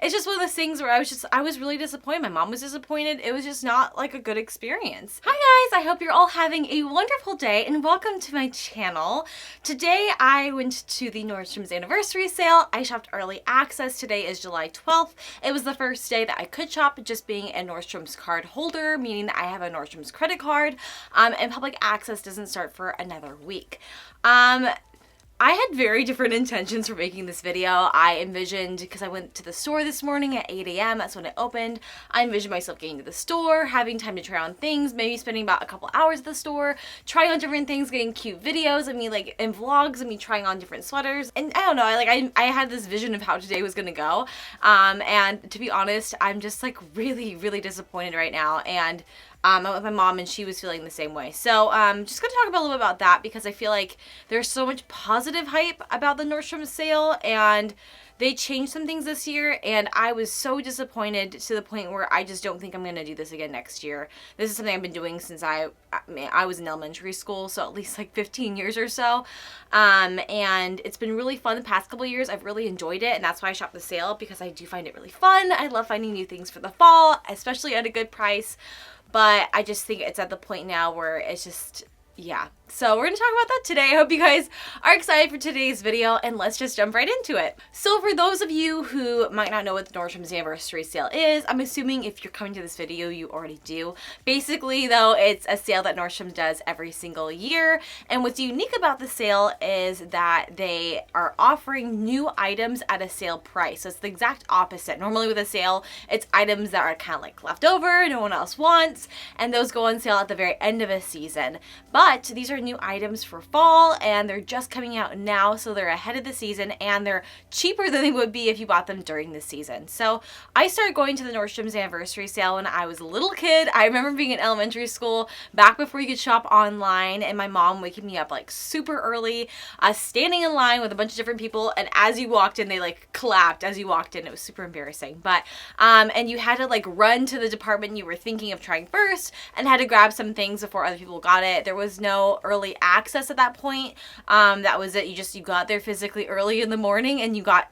it's just one of those things where I was really disappointed. My mom was disappointed. It was just not like a good experience. Hi guys, I hope you're all having a wonderful day and welcome to my channel. Today I went to the Nordstrom's Anniversary Sale. I shopped early access. Today is July 12th. It was the first day that I could shop, just being a Nordstrom's card holder, meaning that I have a Nordstrom's credit card, and public access doesn't start for another week. I had very different intentions for making this video. I envisioned, because I went to the store this morning at 8 a.m., that's when it opened, I envisioned myself getting to the store, having time to try on things, maybe spending about a couple hours at the store, trying on different things, getting cute videos of me, like, and vlogs of me trying on different sweaters. And I don't know, I had this vision of how today was gonna go. And to be honest, I'm just like really, really disappointed right now. And I went with my mom and she was feeling the same way. So just going to talk a little bit about that because I feel like there's so much positive hype about the Nordstrom sale, and they changed some things this year, and I was so disappointed to the point where I just don't think I'm going to do this again next year. This is something I've been doing since I was in elementary school, so at least like 15 years or so. And it's been really fun the past couple years. I've really enjoyed it, and that's why I shopped the sale, because I do find it really fun. I love finding new things for the fall, especially at a good price. But I just think it's at the point now where it's just, yeah. So we're going to talk about that today. I hope you guys are excited for today's video, and let's just jump right into it. So for those of you who might not know what the Nordstrom's Anniversary Sale is, I'm assuming if you're coming to this video, you already do. Basically though, it's a sale that Nordstrom does every single year, and what's unique about the sale is that they are offering new items at a sale price. So it's the exact opposite. Normally with a sale, it's items that are kind of like left over, no one else wants, and those go on sale at the very end of a season. But these are new items for fall, and they're just coming out now, so they're ahead of the season, and they're cheaper than they would be if you bought them during the season. So I started going to the Nordstrom's Anniversary Sale when I was a little kid. I remember being in elementary school back before you could shop online, and my mom waking me up like super early, standing in line with a bunch of different people, and as you walked in, they like clapped as you walked in. It was super embarrassing, but and you had to like run to the department you were thinking of trying first and had to grab some things before other people got it. There was no early access at that point. That was it. You got there physically early in the morning, and you got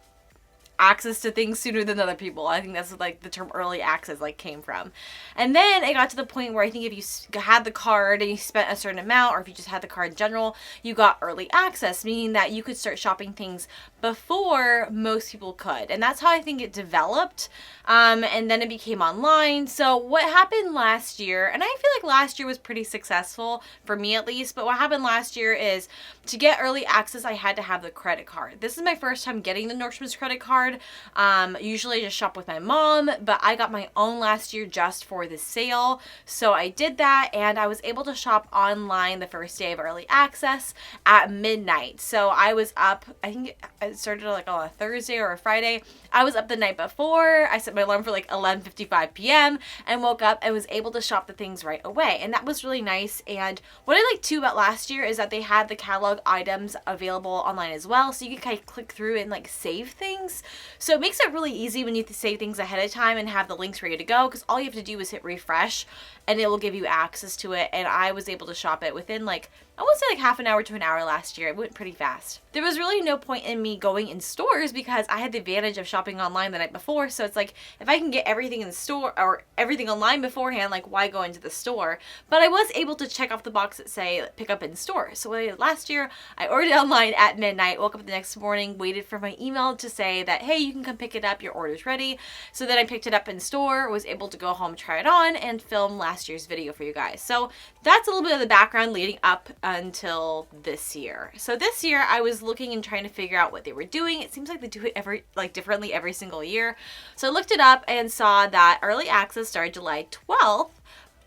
access to things sooner than other people. I think that's like the term early access like came from. And then it got to the point where I think if you had the card and you spent a certain amount, or if you just had the card in general, you got early access, meaning that you could start shopping things before most people could. And that's how I think it developed. And then it became online. So what happened last year, and I feel like last year was pretty successful for me at least, but what happened last year is to get early access, I had to have the credit card. This is my first time getting the Nordstrom's credit card. Usually I just shop with my mom, but I got my own last year just for the sale. So I did that, and I was able to shop online the first day of early access at midnight. So I was up, I think it started like on a Thursday or a Friday. I was up the night before. I set my alarm for like 11:55 p.m. and woke up and was able to shop the things right away. And that was really nice. And what I liked too about last year is that they had the catalog items available online as well. So you can kind of click through and like save things. So it makes it really easy when you save things ahead of time and have the links ready to go, because all you have to do is hit refresh and it will give you access to it. And I was able to shop it within like, I would say like half an hour to an hour last year. It went pretty fast. There was really no point in me going in stores because I had the advantage of shopping online the night before. So it's like, if I can get everything in the store or everything online beforehand, like why go into the store? But I was able to check off the box that say pick up in store. So what I did last year, I ordered it online at midnight, woke up the next morning, waited for my email to say that, hey, you can come pick it up, your order's ready. So then I picked it up in store, was able to go home, try it on, and film last year's video for you guys. So that's a little bit of the background leading up until this year. So this year I was looking and trying to figure out what they were doing. It seems like they do it differently every single year. So I looked it up and saw that early access started July 12th.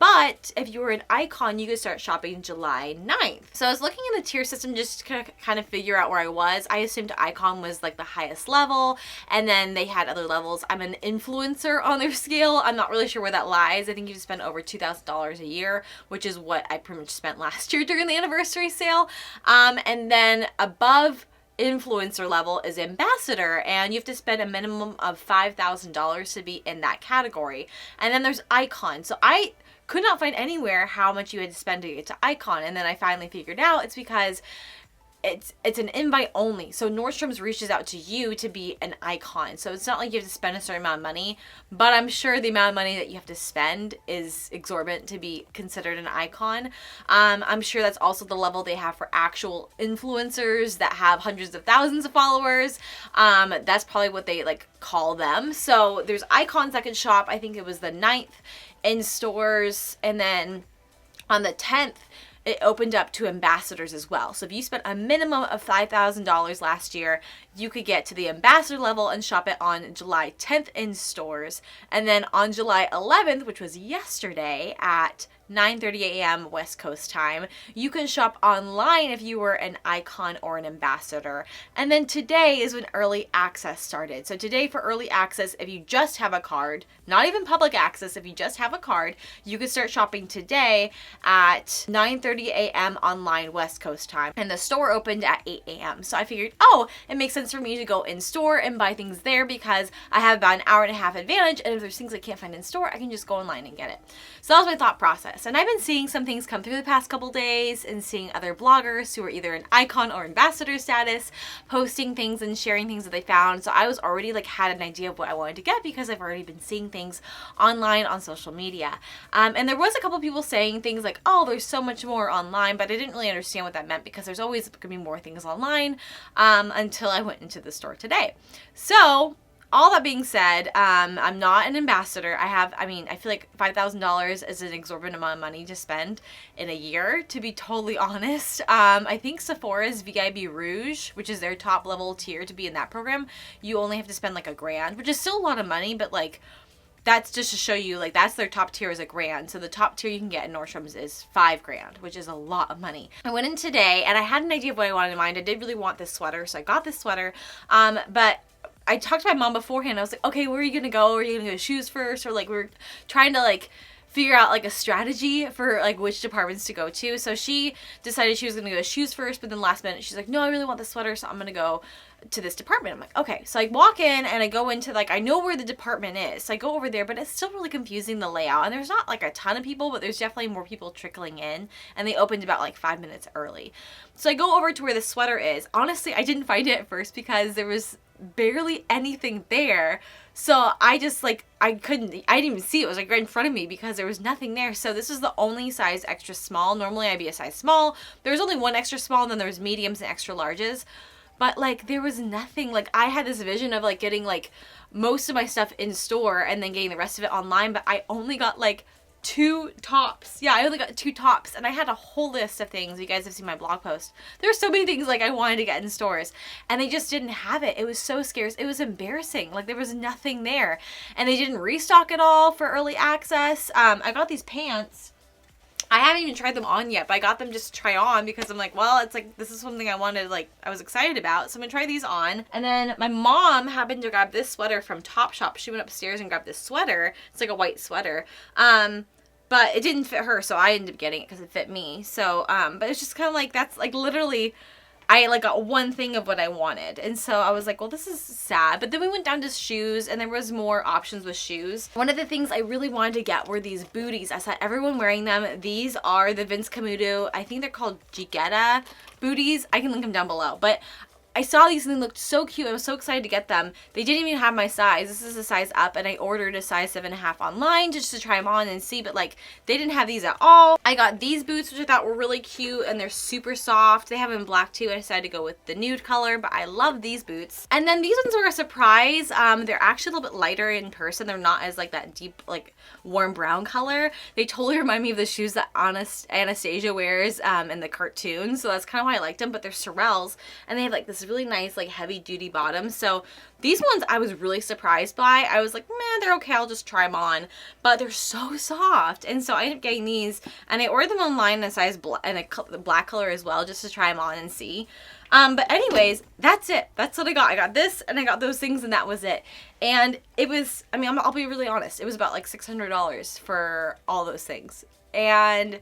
But if you were an icon, you could start shopping July 9th. So I was looking in the tier system just to kind of figure out where I was. I assumed icon was like the highest level, and then they had other levels. I'm an influencer on their scale. I'm not really sure where that lies. I think you spend over $2,000 a year, which is what I pretty much spent last year during the anniversary sale. And then above influencer level is ambassador, and you have to spend a minimum of $5,000 to be in that category. And then there's icon. So I could not find anywhere how much you had to spend to get to icon, and then I finally figured out it's because it's an invite only. So Nordstrom's reaches out to you to be an icon. So it's not like you have to spend a certain amount of money, but I'm sure the amount of money that you have to spend is exorbitant to be considered an icon. I'm sure that's also the level they have for actual influencers that have hundreds of thousands of followers. That's probably what they like call them. So there's icons that can shop. I think it was the 9th in stores, and then on the 10th, it opened up to ambassadors as well. So if you spent a minimum of $5,000 last year, you could get to the ambassador level and shop it on July 10th in stores. And then on July 11th, which was yesterday at 9:30 a.m. West Coast time, you can shop online if you were an icon or an ambassador. And then today is when early access started. So today for early access, if you just have a card, not even public access, if you just have a card, you can start shopping today at 9:30 a.m. online West Coast time. And the store opened at 8 a.m. So I figured, oh, it makes sense for me to go in store and buy things there because I have about an hour and a half advantage. And if there's things I can't find in store, I can just go online and get it. So that was my thought process. And I've been seeing some things come through the past couple days and seeing other bloggers who are either an icon or ambassador status posting things and sharing things that they found. So I was already like had an idea of what I wanted to get because I've already been seeing things online on social media. And there was a couple people saying things like, oh, there's so much more online, but I didn't really understand what that meant because there's always going to be more things online until I went into the store today. So all that being said, I'm not an ambassador. I feel like $5,000 is an exorbitant amount of money to spend in a year, to be totally honest. I think Sephora's VIB Rouge, which is their top level tier to be in that program, you only have to spend like $1,000, which is still a lot of money, but like, that's just to show you, like, that's their top tier is $1,000. So the top tier you can get in Nordstrom's is $5,000, which is a lot of money. I went in today and I had an idea of what I wanted in mind. I did really want this sweater, so I got this sweater. But I talked to my mom beforehand. I was like, okay, where are you gonna go? Are you gonna go shoes first? Or like, we're trying to like figure out like a strategy for like which departments to go to. So she decided she was gonna go to shoes first, but then last minute she's like, no, I really want this sweater, so I'm gonna go to this department. I'm like, okay. So I walk in and I go into like, I know where the department is. So I go over there, but it's still really confusing, the layout. And there's not like a ton of people, but there's definitely more people trickling in. And they opened about like 5 minutes early. So I go over to where the sweater is. Honestly, I didn't find it at first because there was barely anything there. So I just like, I didn't even see it. It was like right in front of me because there was nothing there. So this is the only size extra small. Normally I'd be a size small. There was only one extra small, and then there was mediums and extra larges. But like, there was nothing. Like, I had this vision of like getting like most of my stuff in store and then getting the rest of it online, but I only got like 2 tops. Yeah, I only got 2 tops, and I had a whole list of things. You guys have seen my blog post. There were so many things like I wanted to get in stores, and they just didn't have it. It was so scarce. It was embarrassing. Like, there was nothing there, and they didn't restock it all for early access. I got these pants. I haven't even tried them on yet, but I got them just to try on because I'm like, well, it's like, this is something I wanted, like, I was excited about. So I'm gonna try these on. And then my mom happened to grab this sweater from Topshop. She went upstairs and grabbed this sweater. It's like a white sweater. But it didn't fit her, so I ended up getting it because it fit me. So, but it's just kind of like, that's like literally, I like got one thing of what I wanted. And so I was like, well, this is sad. But then we went down to shoes, and there was more options with shoes. One of the things I really wanted to get were these booties. I saw everyone wearing them. These are the Vince Camuto, I think they're called Gigetta booties. I can link them down below. But I saw these and they looked so cute. I was so excited to get them. They didn't even have my size. This is a size up, and I ordered a size 7.5 online just to try them on and see, but like, they didn't have these at all. I got these boots, which I thought were really cute, and they're super soft. They have them in black too. I decided to go with the nude color, but I love these boots. And then these ones were a surprise. They're actually a little bit lighter in person. They're not as like that deep, like warm brown color. They totally remind me of the shoes that Anastasia wears in the cartoon. So that's kind of why I liked them, but they're Sorels, and they have like this really nice like heavy duty bottom. So these ones I was really surprised by. I was like, man, they're okay, I'll just try them on, but they're so soft. And so I ended up getting these, and I ordered them online in a size the black color as well, just to try them on and see. But anyways, that's it. That's what I got. I got this and I got those things, and that was it. And it was, I mean, I'll be really honest, it was about like $600 for all those things. And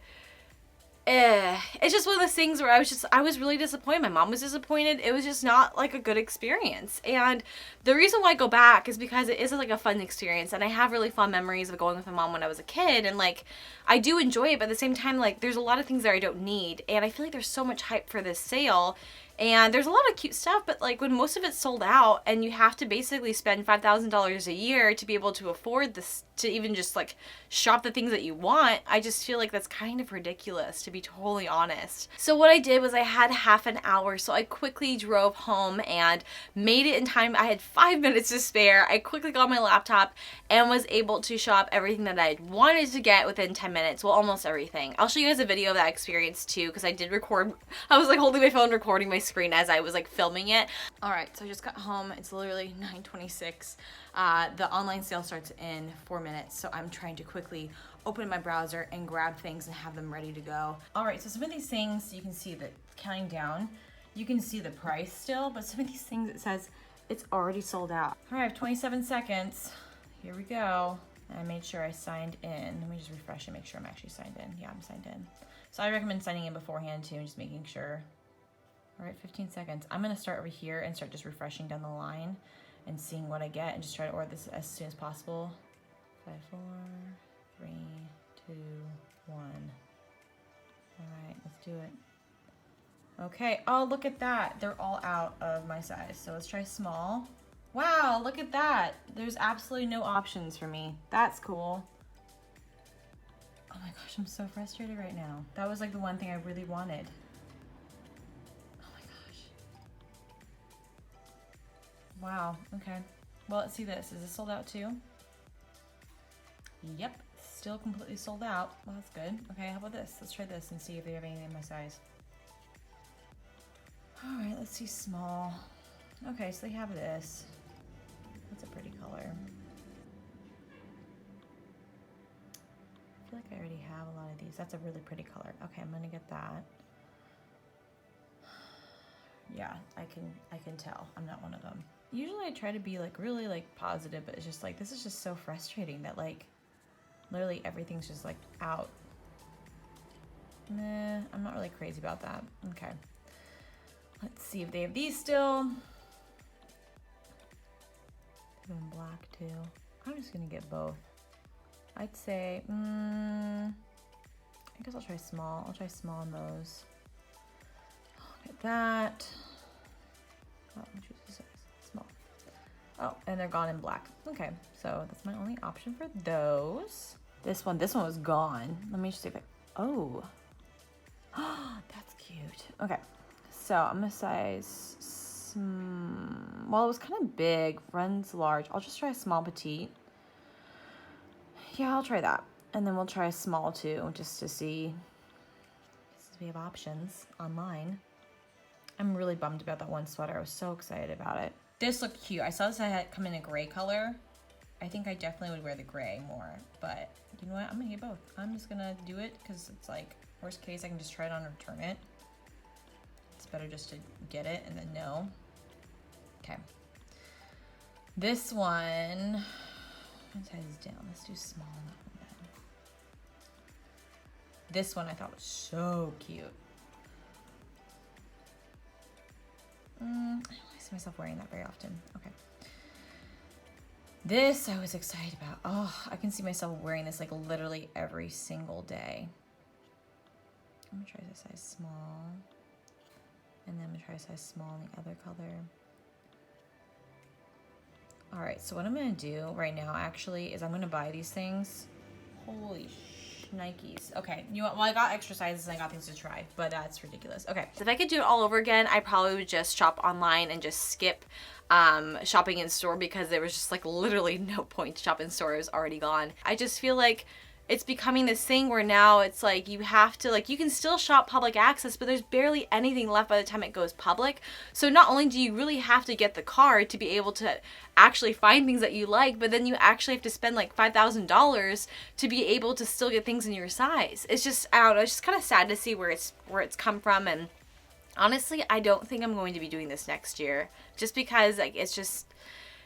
it's just one of those things where I was really disappointed. My mom was disappointed. It was just not like a good experience. And the reason why I go back is because it is like a fun experience, and I have really fond memories of going with my mom when I was a kid, and like, I do enjoy it, but at the same time, like, there's a lot of things that I don't need, and I feel like there's so much hype for this sale, And there's a lot of cute stuff, but like when most of it's sold out and you have to basically spend $5,000 a year to be able to afford this, to even just like shop the things that you want, I just feel like that's kind of ridiculous, to be totally honest. So what I did was I had half an hour, so I quickly drove home and made it in time. I had 5 minutes to spare. I quickly got my laptop and was able to shop everything that I wanted to get within 10 minutes. Well, almost everything. I'll show you guys a video of that experience too, because I did record. I was like holding my phone recording my screen as I was like filming it. All right, so I just got home. It's literally 9:26. The online sale starts in 4 minutes, so I'm trying to quickly open my browser and grab things and have them ready to go. All right, so some of these things, you can see that counting down, you can see the price still, but some of these things it says it's already sold out. All right, I have 27 seconds. Here we go. And I made sure I signed in. Let me just refresh and make sure I'm actually signed in. Yeah, I'm signed in. So I recommend signing in beforehand too, and just making sure. All right, 15 seconds. I'm gonna start over here and start just refreshing down the line and seeing what I get and just try to order this as soon as possible. 5, 4, 3, 2, 1. All right, let's do it. Okay, oh, look at that. They're all out of my size. So let's try small. Wow, look at that. There's absolutely no options for me. That's cool. Oh my gosh, I'm so frustrated right now. That was like the one thing I really wanted. Oh my gosh. Wow, okay. Well, let's see this. Is this sold out too? Yep, still completely sold out. Well, that's good. Okay, how about this? Let's try this and see if they have anything in my size. All right, let's see small. Okay, so they have this. That's a pretty color. I feel like I already have a lot of these. That's a really pretty color. Okay, I'm gonna get that. Yeah, I can tell. I'm not one of them. Usually I try to be like really like positive, but it's just like, this is just so frustrating that like literally everything's just like out. Nah, I'm not really crazy about that. Okay. Let's see if they have these still. They're in black too. I'm just gonna get both. I'd say, I guess I'll try small. I'll try small on those. I'll get that. Oh, I'll choose the size. Small. Oh, and they're gone in black. Okay, so that's my only option for those. This one was gone. Let me just see if oh. That's cute. Okay, so I'm gonna size, well, it was kind of big, runs large. I'll just try a small petite. Yeah, I'll try that. And then we'll try a small too, just to see, since we have options online. I'm really bummed about that one sweater. I was so excited about it. This looked cute. I saw this had come in a gray color. I think I definitely would wear the gray more, but you know what? I'm gonna get both. I'm just gonna do it because it's like, worst case, I can just try it on and return it. It's better just to get it and then know. Okay. This one, let's size this down. Let's do small on that one then. This one I thought was so cute. I don't see myself wearing that very often. Okay. This I was excited about. Oh, I can see myself wearing this like literally every single day. I'm gonna try this size small. And then I'm gonna try size small in the other color. All right, so what I'm gonna do right now actually is I'm gonna buy these things. Holy Nikes. Okay, you know what? Well, I got extra sizes and I got things to try, but that's ridiculous. Okay, so if I could do it all over again, I probably would just shop online and just skip shopping in store, because there was just like literally no point to shop in store. It was already gone. I just feel like it's becoming this thing where now it's like you have to, like, you can still shop public access, but there's barely anything left by the time it goes public. So not only do you really have to get the card to be able to actually find things that you like, but then you actually have to spend like $5,000 to be able to still get things in your size. It's just, I don't know, it's just kind of sad to see where it's come from. And honestly, I don't think I'm going to be doing this next year, just because like it's just,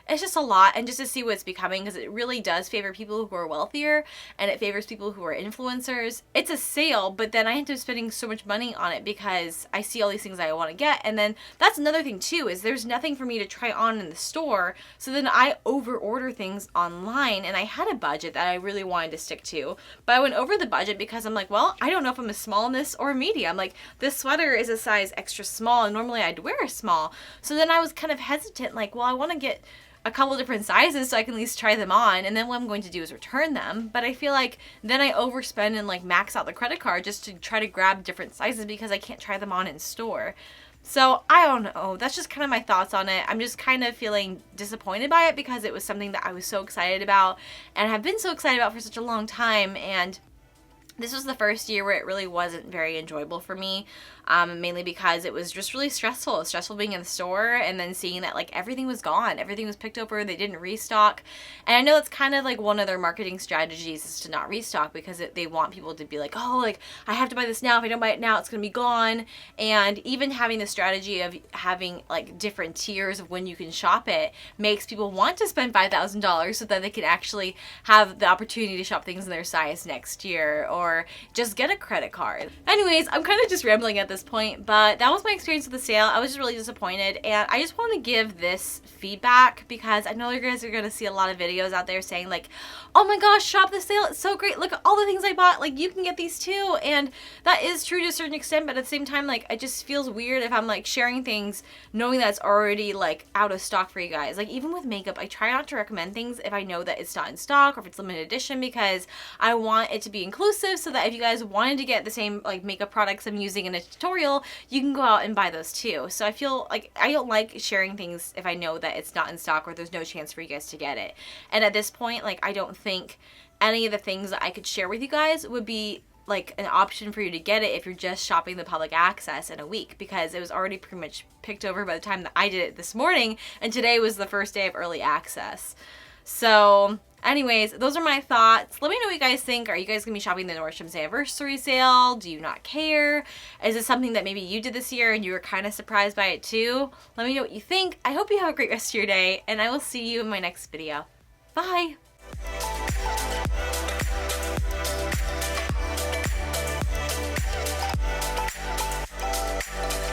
it's just a lot, and just to see what it's becoming, because it really does favor people who are wealthier and it favors people who are influencers. It's a sale, but then I end up spending so much money on it because I see all these things I want to get. And then that's another thing too, is there's nothing for me to try on in the store. So then I over order things online, and I had a budget that I really wanted to stick to, but I went over the budget because I'm like, well, I don't know if I'm a small in this or a medium. Like, this sweater is a size extra small and normally I'd wear a small. So then I was kind of hesitant, like, well, I want to get a couple different sizes so I can at least try them on, and then what I'm going to do is return them. But I feel like then I overspend and like max out the credit card just to try to grab different sizes because I can't try them on in store. So I don't know, that's just kind of my thoughts on it. I'm just kind of feeling disappointed by it because it was something that I was so excited about and have been so excited about for such a long time, and this was the first year where it really wasn't very enjoyable for me, mainly because it was just really stressful. It was stressful being in the store and then seeing that like everything was gone. Everything was picked over. They didn't restock. And I know it's kind of like one of their marketing strategies is to not restock because they want people to be like, oh, like I have to buy this now. If I don't buy it now, it's going to be gone. And even having the strategy of having like different tiers of when you can shop it makes people want to spend $5,000 so that they can actually have the opportunity to shop things in their size next year or just get a credit card. Anyways, I'm kind of just rambling at this point, but that was my experience with the sale. I was just really disappointed, and I just want to give this feedback because I know you guys are going to see a lot of videos out there saying like, oh my gosh, shop the sale, it's so great, look at all the things I bought, like you can get these too. And that is true to a certain extent, but at the same time, like it just feels weird if I'm like sharing things knowing that it's already like out of stock for you guys. Like even with makeup, I try not to recommend things if I know that it's not in stock or if it's limited edition, because I want it to be inclusive so that if you guys wanted to get the same like makeup products I'm using in a tutorial, you can go out and buy those too. So I feel like I don't like sharing things if I know that it's not in stock or there's no chance for you guys to get it. And at this point, like I don't think any of the things that I could share with you guys would be like an option for you to get it if you're just shopping the public access in a week, because it was already pretty much picked over by the time that I did it this morning, and today was the first day of early access. So anyways, those are my thoughts. Let me know what you guys think. Are you guys gonna be shopping the Nordstrom's Anniversary Sale? Do you not care? Is it something that maybe you did this year and you were kind of surprised by it too? Let me know what you think. I hope you have a great rest of your day, and I will see you in my next video. Bye!